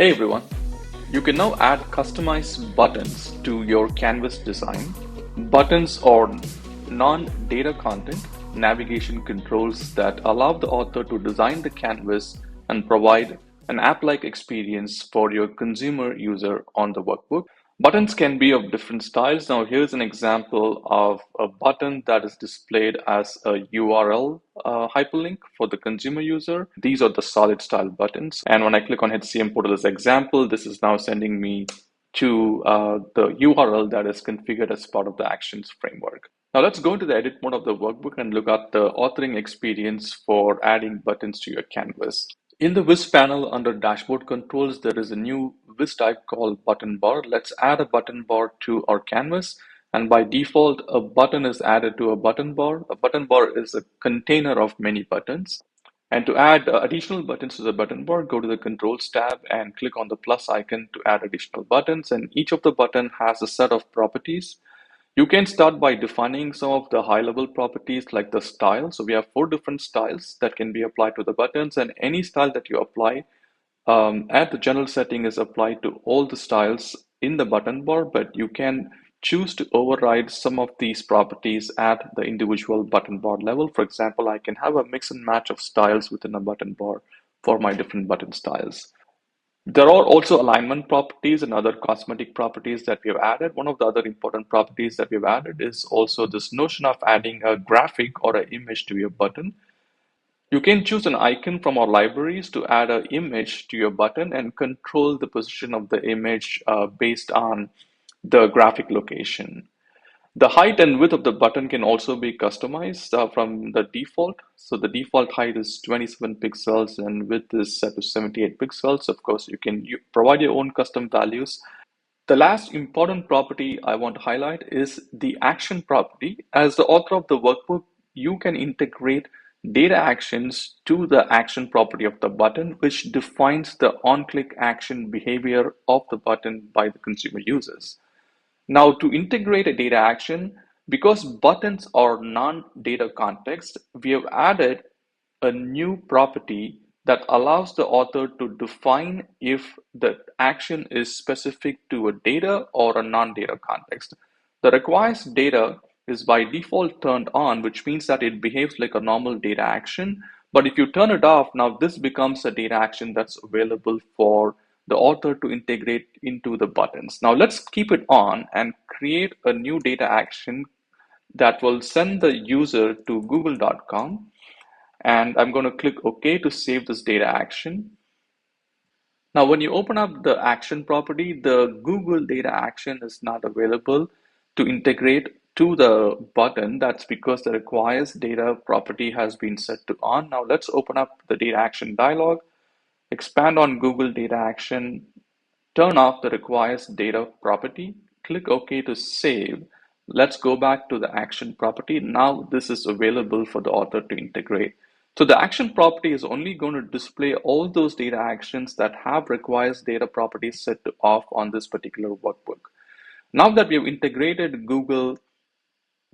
Hey everyone, you can now add customized buttons to your Canvas design. Buttons are non-data content navigation controls that allow the author to design the canvas and provide an app-like experience for your consumer user on the workbook. Buttons can be of different styles. Now, here's an example of a button that is displayed as a URL hyperlink for the consumer user. These are the solid style buttons. And when I click on HCM Portal as example, this is now sending me to the URL that is configured as part of the actions framework. Now let's go into the edit mode of the workbook and look at the authoring experience for adding buttons to your canvas. In the Wiz panel under dashboard controls, there is a new Wiz type called button bar. Let's add a button bar to our canvas. And by default, a button is added to a button bar. A button bar is a container of many buttons. And to add additional buttons to the button bar, go to the Controls tab and click on the plus icon to add additional buttons. And each of the button has a set of properties. You can start by defining some of the high-level properties like the style. So we have 4 different styles that can be applied to the buttons, and any style that you apply at the general setting is applied to all the styles in the button bar, but you can choose to override some of these properties at the individual button bar level. For example, I can have a mix and match of styles within a button bar for my different button styles. There are also alignment properties and other cosmetic properties that we have added. One of the other important properties that we've added is also this notion of adding a graphic or an image to your button. You can choose an icon from our libraries to add an image to your button and control the position of the image based on the graphic location. The height and width of the button can also be customized from the default. So the default height is 27 pixels and width is set to 78 pixels. Of course, you can provide your own custom values. The last important property I want to highlight is the action property. As the author of the workbook, you can integrate data actions to the action property of the button, which defines the on-click action behavior of the button by the consumer users. Now, to integrate a data action, because buttons are non-data context, we have added a new property that allows the author to define if the action is specific to a data or a non-data context. The requires data is by default turned on, which means that it behaves like a normal data action. But if you turn it off, now this becomes a data action that's available for the author to integrate into the buttons. Now let's keep it on and create a new data action that will send the user to google.com, and I'm going to click OK to save this data action. Now, when you open up the action property, the Google data action is not available to integrate to the button. That's because the requires data property has been set to on. Now let's open up the data action dialog, expand on Google data action, turn off the requires data property, click OK to save. Let's go back to the action property. Now this is available for the author to integrate. So the action property is only going to display all those data actions that have requires data properties set to off on this particular workbook. Now that we have integrated Google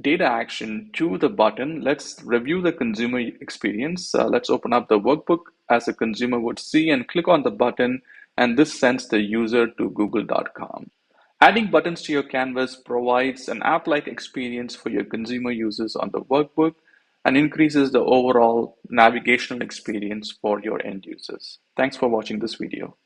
data action to the button, let's review the consumer experience. Let's open up the workbook as a consumer would see and click on the button, and this sends the user to google.com. Adding buttons to your canvas provides an app-like experience for your consumer users on the workbook and increases the overall navigational experience for your end users. Thanks for watching this video.